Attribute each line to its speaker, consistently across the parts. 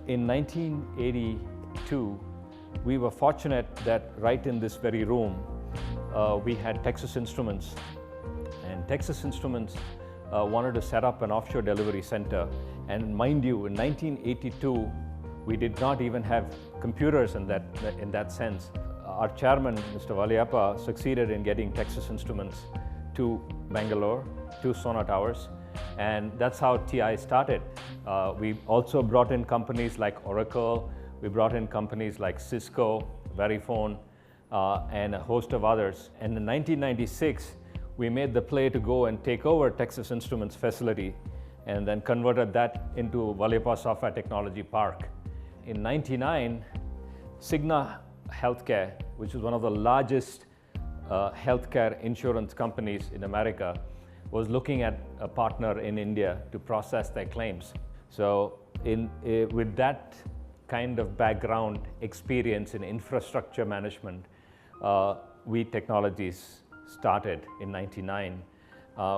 Speaker 1: In 1982, we were fortunate that right in this very room, we had Texas Instruments. And Texas Instruments wanted to set up an offshore delivery center. And mind you, in 1982, we did not even have computers in that sense. Our chairman, Mr. Valiappa, succeeded in getting Texas Instruments to Bangalore, to Sona Towers. And that's how TI started. We also brought in companies like Oracle. We brought in companies like Cisco, Verifone, and a host of others. And in 1996, we made the play to go and take over Texas Instruments facility and then converted that into Valiappa Software Technology Park. In 99, Cigna Healthcare, which is one of the largest healthcare insurance companies in America, was looking at a partner in India to process their claims. So with that kind of background experience in infrastructure management, We Technologies started in 99.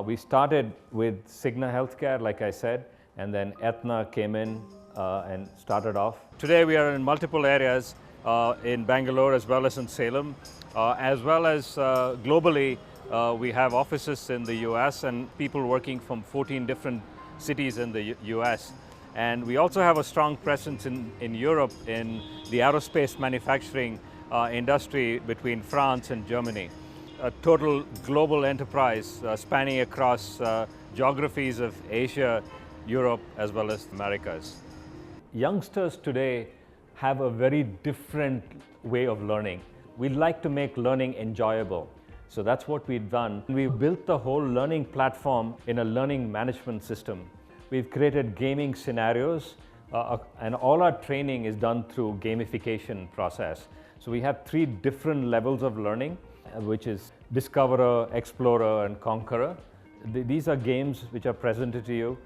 Speaker 1: We started with Cigna Healthcare, like I said, and then Aetna came in and started off. Today we are in multiple areas in Bangalore as well as in Salem, as well as globally. We have offices in the US and people working from 14 different cities in the US. And we also have a strong presence in Europe in the aerospace manufacturing industry between France and Germany. A total global enterprise spanning across geographies of Asia, Europe, as well as the Americas. Youngsters today have a very different way of learning. We'd like to make learning enjoyable. So that's what we've done. We've built the whole learning platform in a learning management system. We've created gaming scenarios, and all our training is done through gamification process. So we have 3 different levels of learning, which is Discoverer, Explorer, and Conqueror. These are games which are presented to you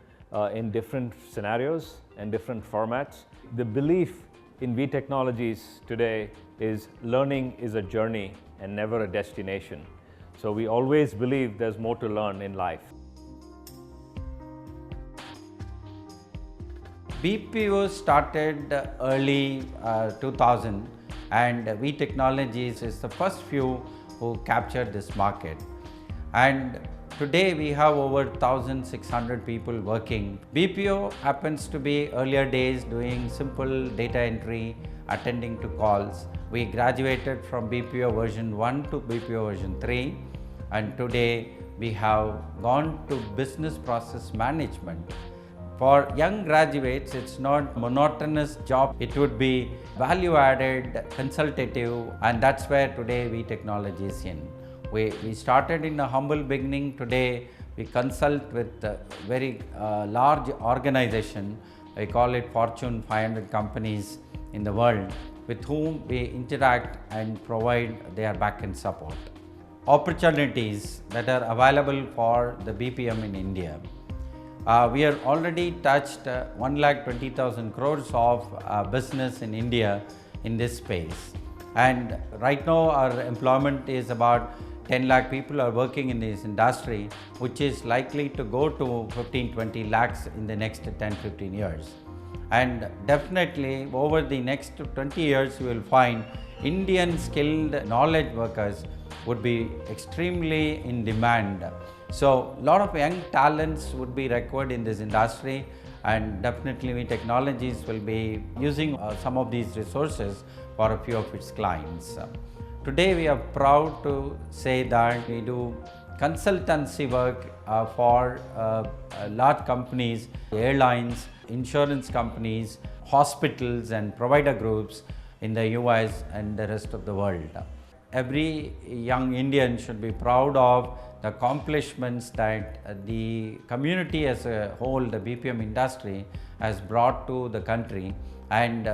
Speaker 1: in different scenarios and different formats. The belief in V Technologies today is learning is a journey and never a destination. So we always believe there's more to learn in life.
Speaker 2: BPO started early 2000, and V Technologies is the first few who captured this market. And today we have over 1,600 people working. BPO happens to be earlier days doing simple data entry, attending to calls. We graduated from BPO version 1 to BPO version 3, and today we have gone to business process management. For young graduates, it's not monotonous job. It would be value added, consultative, and that's where today V Technology is in. We started in a humble beginning. Today we consult with a very large organization. I call it Fortune 500 companies in the world, with whom we interact and provide their back-end support. Opportunities that are available for the BPM in India. We are already touched 1,20,000 crores of business in India in this space. And right now our employment is about 10 lakh people are working in this industry, which is likely to go to 15-20 lakhs in the next 10-15 years. And definitely over the next 20 years, you will find Indian skilled knowledge workers would be extremely in demand. So a lot of young talents would be required in this industry, and definitely V Technologies will be using some of these resources for a few of its clients. Today we are proud to say that we do consultancy work for large companies, airlines, insurance companies, hospitals and provider groups in the US and the rest of the world. Every young Indian should be proud of the accomplishments that the community as a whole, the BPM industry, has brought to the country and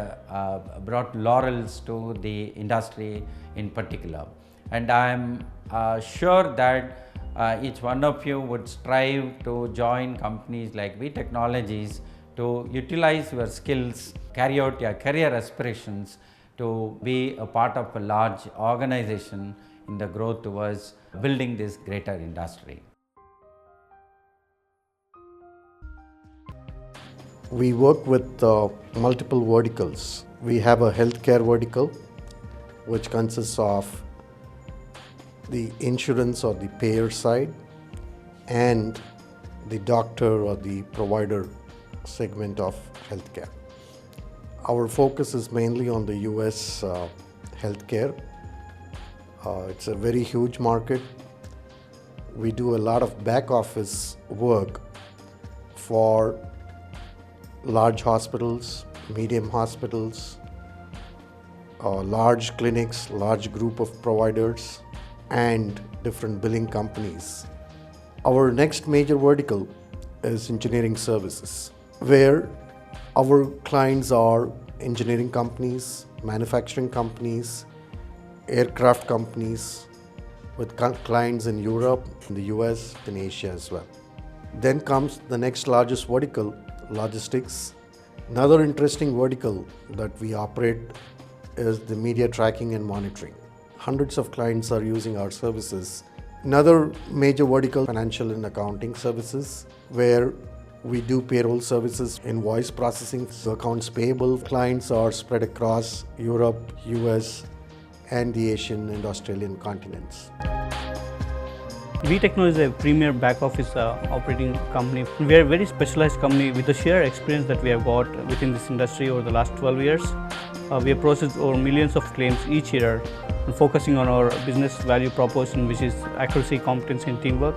Speaker 2: brought laurels to the industry in particular. And I am sure that each one of you would strive to join companies like V Technologies to utilize your skills, carry out your career aspirations, to be a part of a large organization in the growth towards building this greater industry.
Speaker 3: We work with multiple verticals. We have a healthcare vertical, which consists of the insurance or the payer side and the doctor or the provider segment of healthcare. Our focus is mainly on the US healthcare. It's a very huge market. We do a lot of back office work for large hospitals, medium hospitals, large clinics, large group of providers, and different billing companies. Our next major vertical is engineering services, where our clients are engineering companies, manufacturing companies, aircraft companies, with clients in Europe, in the US, in Asia as well. Then comes the next largest vertical, logistics. Another interesting vertical that we operate is the media tracking and monitoring. Hundreds of clients are using our services. Another major vertical, financial and accounting services, where we do payroll services, invoice processing, accounts payable. Clients are spread across Europe, US, and the Asian and Australian continents.
Speaker 4: VTechno is a premier back office operating company. We are a very specialized company with the sheer experience that we have got within this industry over the last 12 years. We have processed over millions of claims each year, focusing on our business value proposition, which is accuracy, competency, and teamwork.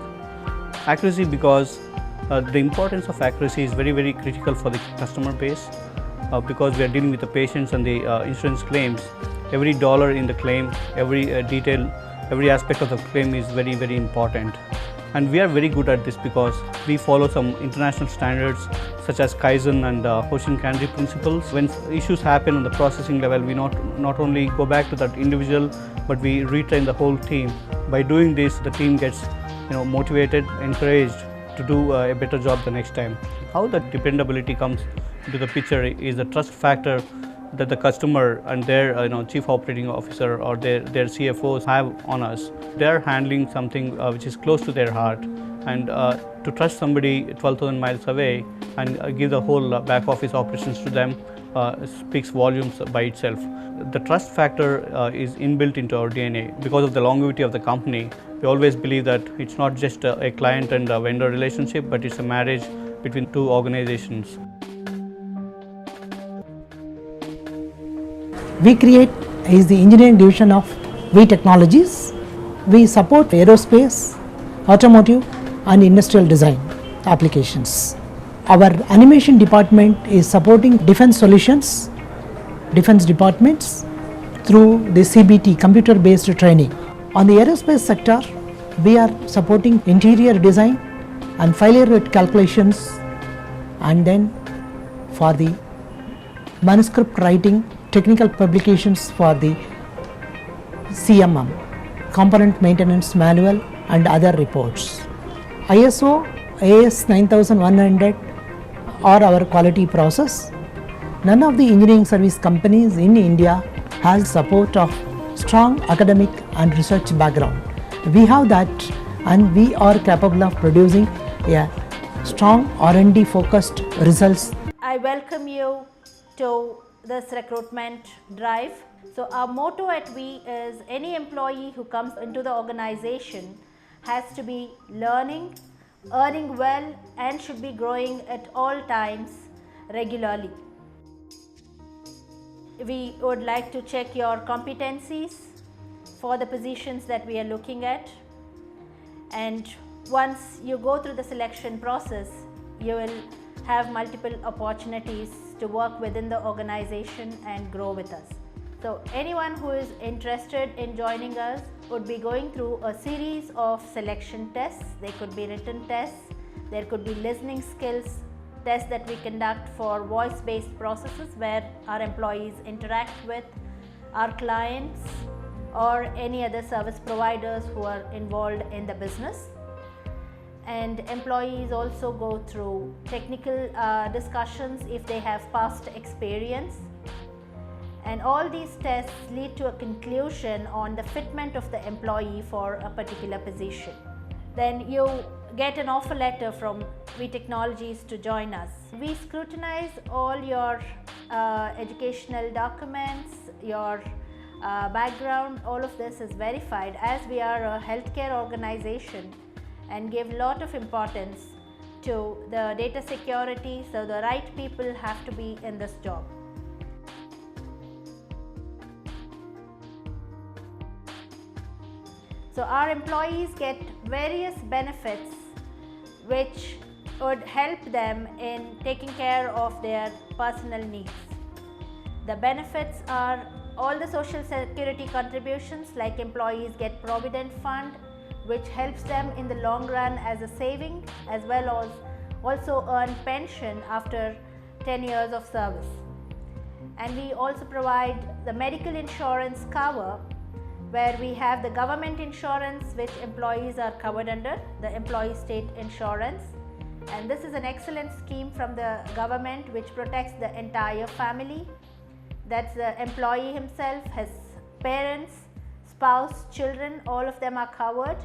Speaker 4: Accuracy, because the importance of accuracy is very, very critical for the customer base, because we are dealing with the patients and the insurance claims. Every dollar in the claim, every detail, every aspect of the claim is very, very important. And we are very good at this because we follow some international standards such as Kaizen and Hoshin Kanri principles. When issues happen on the processing level, we not only go back to that individual, but we retrain the whole team. By doing this, the team gets motivated, encouraged to do a better job the next time. How that dependability comes into the picture is the trust factor that the customer and their chief operating officer or their CFOs have on us. They are handling something which is close to their heart, and to trust somebody 12,000 miles away and give the whole back office operations to them speaks volumes by itself. The trust factor is inbuilt into our DNA. Because of the longevity of the company, we always believe that it's not just a client and a vendor relationship, but it's a marriage between two organizations.
Speaker 5: We create is the engineering division of V Technologies. We support aerospace, automotive and industrial design applications. Our animation department is supporting defense solutions, defense departments through the CBT, computer based training. On the aerospace sector, we are supporting interior design and failure rate calculations, and then for the manuscript writing, technical publications for the CMM, component maintenance manual and other reports. ISO AS 9100 are our quality process. None of the engineering service companies in India has support of strong academic and research background. We have that, and we are capable of producing a strong R&D focused results.
Speaker 6: I welcome you to this recruitment drive. So our motto at We is any employee who comes into the organization has to be learning, earning well, and should be growing at all times regularly. We would like to check your competencies for the positions that we are looking at, and once you go through the selection process, you will have multiple opportunities to work within the organization and grow with us. So anyone who is interested in joining us would be going through a series of selection tests. They could be written tests, there could be listening skills tests that we conduct for voice-based processes where our employees interact with our clients or any other service providers who are involved in the business. And employees also go through technical discussions if they have past experience. And all these tests lead to a conclusion on the fitment of the employee for a particular position. then you get an offer letter from We Technologies to join us. We scrutinize all your educational documents, your background. All of this is verified, as we are a healthcare organization and give a lot of importance to the data security, so the right people have to be in this job. So our employees get various benefits which would help them in taking care of their personal needs. The benefits are all the social security contributions, like employees get provident fund, which helps them in the long run as a saving, as well as also earn pension after 10 years of service. And we also provide the medical insurance cover, where we have the government insurance which employees are covered under, the employee state insurance. And this is an excellent scheme from the government which protects the entire family. That's the employee himself, his parents, spouse, children, all of them are covered.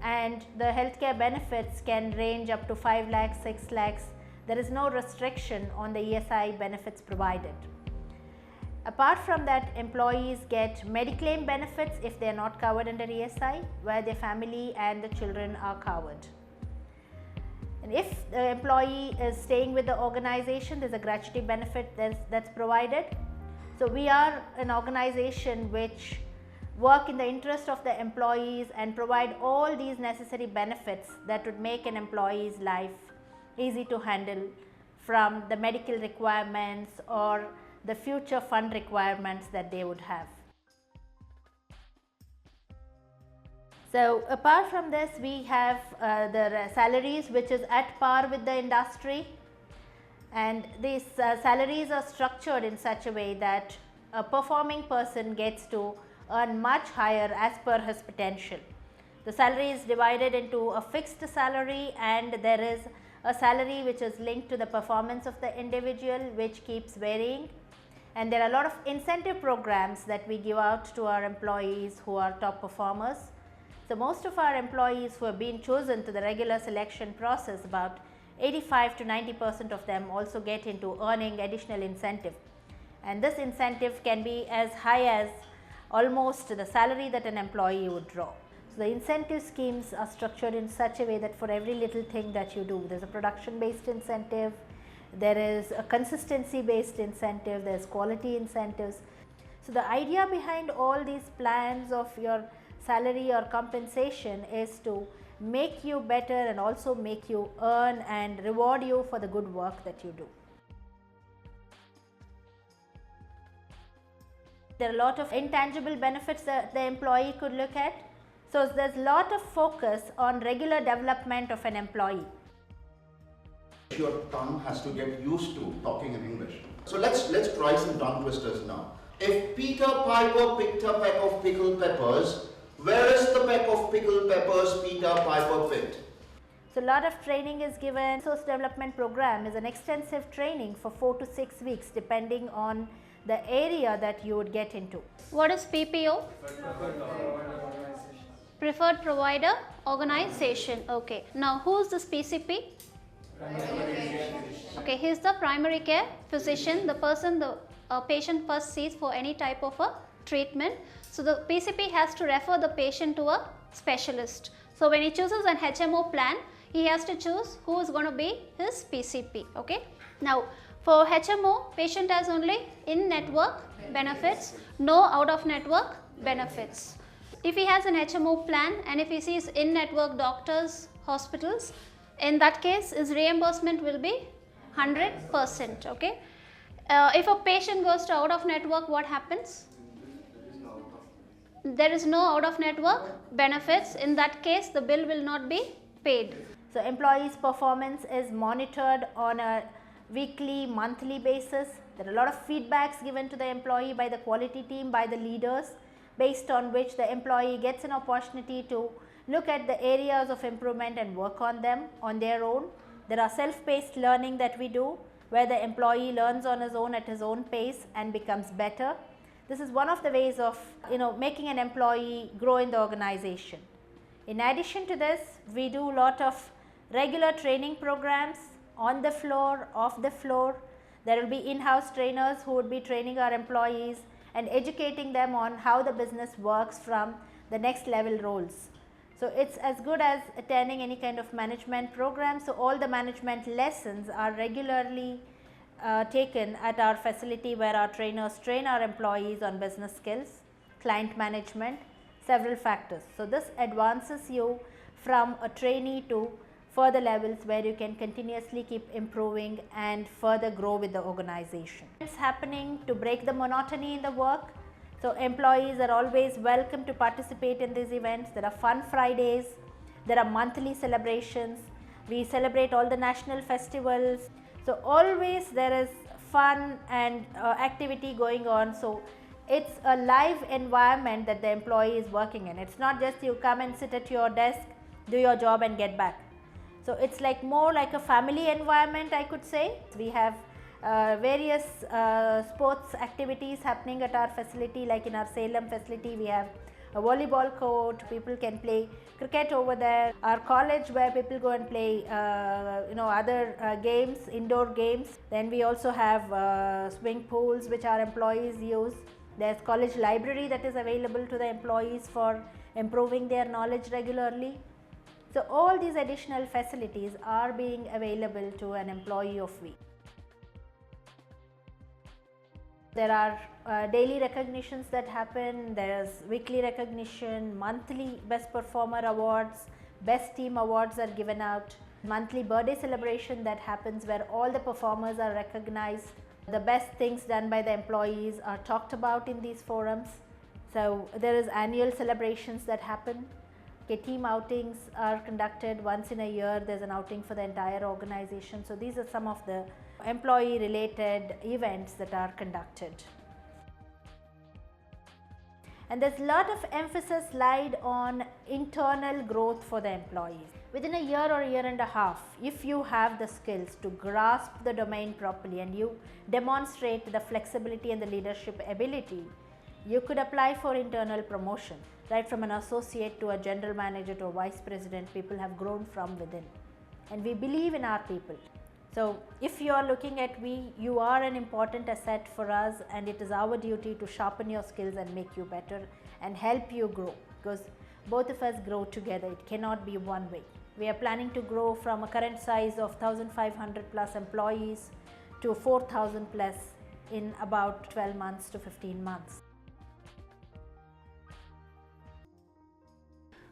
Speaker 6: And the healthcare benefits can range up to 5 lakhs, 6 lakhs. There is no restriction on the ESI benefits provided. Apart from that, employees get Mediclaim benefits if they are not covered under ESI, where their family and the children are covered. And if the employee is staying with the organization, there is a gratuity benefit that's provided. So we are an organization which work in the interest of the employees and provide all these necessary benefits that would make an employee's life easy to handle, from the medical requirements or the future fund requirements that they would have. So apart from this, we have the salaries which is at par with the industry, and these salaries are structured in such a way that a performing person gets to earn much higher as per his potential. The salary is divided into a fixed salary, and there is a salary which is linked to the performance of the individual, which keeps varying. And there are a lot of incentive programs that we give out to our employees who are top performers. So most of our employees who have been chosen to the regular selection process, about 85 to 90% of them also get into earning additional incentive. And this incentive can be as high as almost the salary that an employee would draw. So the incentive schemes are structured in such a way that for every little thing that you do, there is a production based incentive, there is a consistency based incentive, there is quality incentives. So the idea behind all these plans of your salary or compensation is to make you better and also make you earn and reward you for the good work that you do. There are a lot of intangible benefits that the employee could look at. So there's a lot of focus on regular development of an employee.
Speaker 7: Your tongue has to get used to talking in English. So let's try some tongue twisters now. If Peter Piper picked a peck of pickled peppers, where is the peck of pickled peppers Peter Piper picked?
Speaker 6: So a lot of training is given. Resource development program is an extensive training for 4 to 6 weeks depending on the area that you would get into.
Speaker 8: What is PPO? Preferred Provider Organization. Okay. Now who is this PCP? Okay, he is the primary care physician, the person the patient first sees for any type of a treatment. So the PCP has to refer the patient to a specialist. So when he chooses an HMO plan, he has to choose who is going to be his PCP. Okay. Now for HMO, patient has only in-network benefits, no out-of-network benefits. If he has an HMO plan and if he sees in-network doctors, hospitals, in that case his reimbursement will be 100%. Okay. If a patient goes to out-of-network, what happens? There is no out-of-network benefits. In that case, the bill will not be paid.
Speaker 6: So employees' performance is monitored on a weekly, monthly basis. There are a lot of feedbacks given to the employee by the quality team, by the leaders, based on which the employee gets an opportunity to look at the areas of improvement and work on them on their own. There are self-paced learning that we do, where the employee learns on his own at his own pace and becomes better. This is one of the ways of making an employee grow in the organization. In addition to this, we do a lot of regular training programs on the floor, off the floor. There will be in-house trainers who would be training our employees and educating them on how the business works from the next level roles. So it's as good as attending any kind of management program. So all the management lessons are regularly taken at our facility, where our trainers train our employees on business skills, client management, several factors. So this advances you from a trainee to further levels where you can continuously keep improving and further grow with the organization. It's happening to break the monotony in the work. So employees are always welcome to participate in these events. There are fun Fridays, there are monthly celebrations, we celebrate all the national festivals. So always there is fun and activity going on. So it's a live environment that the employee is working in. It's not just you come and sit at your desk, do your job and get back. So it's like more like a family environment, I could say. We have various sports activities happening at our facility, like in our Salem facility we have a volleyball court, people can play cricket over there. Our college, where people go and play other games, indoor games. Then we also have swimming pools which our employees use. There's college library that is available to the employees for improving their knowledge regularly. So all these additional facilities are being available to an employee of we. There are daily recognitions that happen, there's weekly recognition, monthly best performer awards, best team awards are given out, monthly birthday celebration that happens where all the performers are recognized. The best things done by the employees are talked about in these forums. So there is annual celebrations that happen. Okay, team outings are conducted once in a year. There's an outing for the entire organization. So these are some of the employee related events that are conducted. And there's a lot of emphasis laid on internal growth for the employees. Within a year or year and a half, if you have the skills to grasp the domain properly and you demonstrate the flexibility and the leadership ability, you could apply for internal promotion. Right from an associate to a general manager to a vice president, people have grown from within. And we believe in our people. So if you are looking at you are an important asset for us, and it is our duty to sharpen your skills and make you better and help you grow, because both of us grow together. It cannot be one way. We are planning to grow from a current size of 1,500 plus employees to 4,000 plus in about 12 months to 15 months.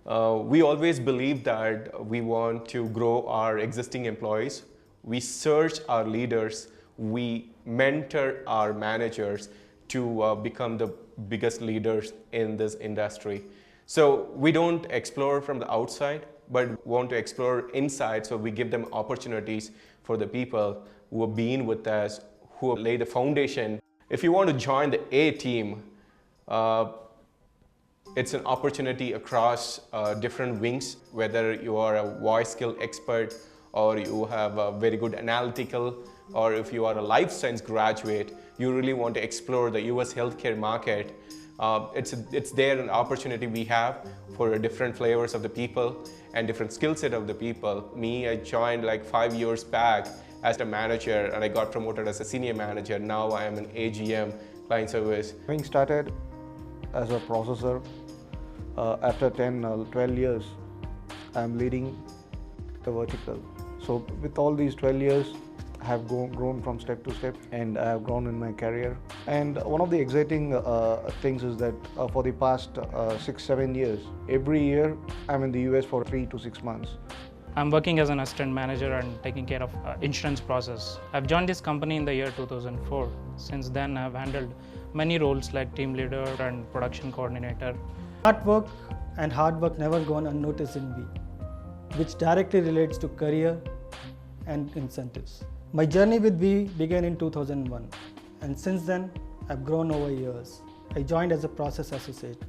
Speaker 9: We always believe that we want to grow our existing employees. We search our leaders, we mentor our managers to become the biggest leaders in this industry. So we don't explore from the outside, but want to explore inside, so we give them opportunities for the people who have been with us, who have laid the foundation. If you want to join the A team, it's an opportunity across different wings, whether you are a voice skill expert, or you have a very good analytical, or if you are a life science graduate, you really want to explore the US healthcare market. It's there an opportunity we have for different flavors of the people and different skill set of the people. Me, I joined like 5 years back as a manager, and I got promoted as a senior manager. Now I am an AGM, client service.
Speaker 10: Having started as a processor, after 12 years, I'm leading the vertical. So with all these 12 years, I have grown from step to step, and I have grown in my career. And one of the exciting things is that for the past 6-7 years, every year I'm in the US for 3 to 6 months.
Speaker 11: I'm working as an assistant manager and taking care of insurance process. I've joined this company in the year 2004. Since then, I've handled many roles like team leader and production coordinator.
Speaker 12: Hard work and hard work never gone unnoticed in V, which directly relates to career and incentives. My journey with V began in 2001, and since then I've grown over years. I joined as a process associate,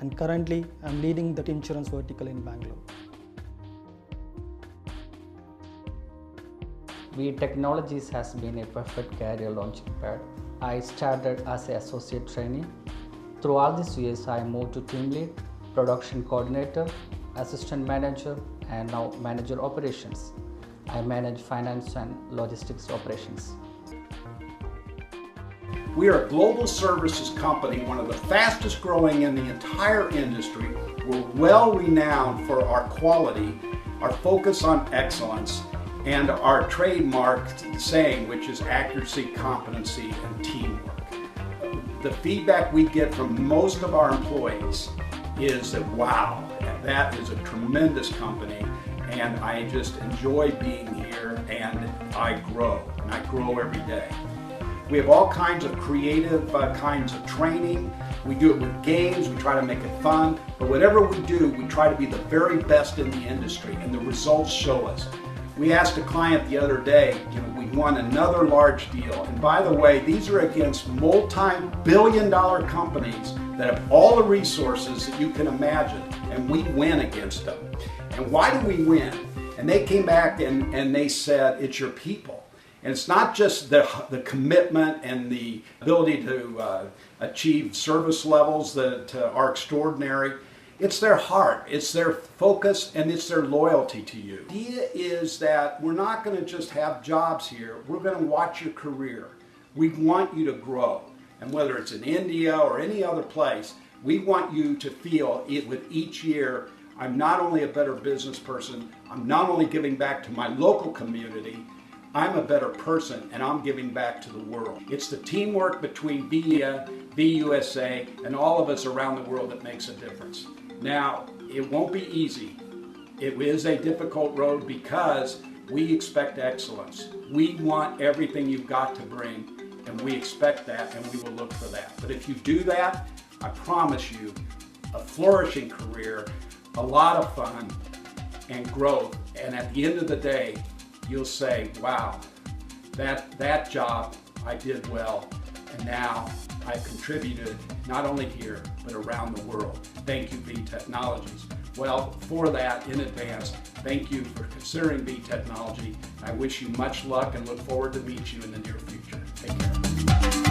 Speaker 12: and currently I'm leading the insurance vertical in Bangalore.
Speaker 13: V Technologies has been a perfect career launching pad. I started as an associate trainee. Through all these years, I moved to team lead, production coordinator, assistant manager and now manager operations. I manage finance and logistics operations.
Speaker 14: We are a global services company, one of the fastest growing in the entire industry. We're well renowned for our quality, our focus on excellence, and our trademark saying, which is accuracy, competency, and teamwork. The feedback we get from most of our employees is that, wow, that is a tremendous company, and I just enjoy being here, and I grow every day. We have all kinds of creative kinds of training. We do it with games, we try to make it fun, but whatever we do, we try to be the very best in the industry, and the results show us. We asked a client the other day, we won another large deal, and by the way, these are against multi-billion-dollar companies that have all the resources that you can imagine, and we win against them. And why do we win? And they came back and they said, it's your people. And it's not just the commitment and the ability to achieve service levels that are extraordinary. It's their heart, it's their focus, and it's their loyalty to you. The idea is that we're not going to just have jobs here, we're going to watch your career. We want you to grow. And whether it's in India or any other place, we want you to feel it with each year, I'm not only a better business person, I'm not only giving back to my local community, I'm a better person and I'm giving back to the world. It's the teamwork between VIA, VUSA, and all of us around the world that makes a difference. Now, it won't be easy. It is a difficult road because we expect excellence. We want everything you've got to bring, and we expect that, and we will look for that. But if you do that, I promise you a flourishing career, a lot of fun, and growth. And at the end of the day, you'll say, wow, that job I did well, and now I've contributed not only here, but around the world. Thank you, V Technologies. Well, for that, in advance, thank you for considering V Technology. I wish you much luck and look forward to meet you in the near future. Take care.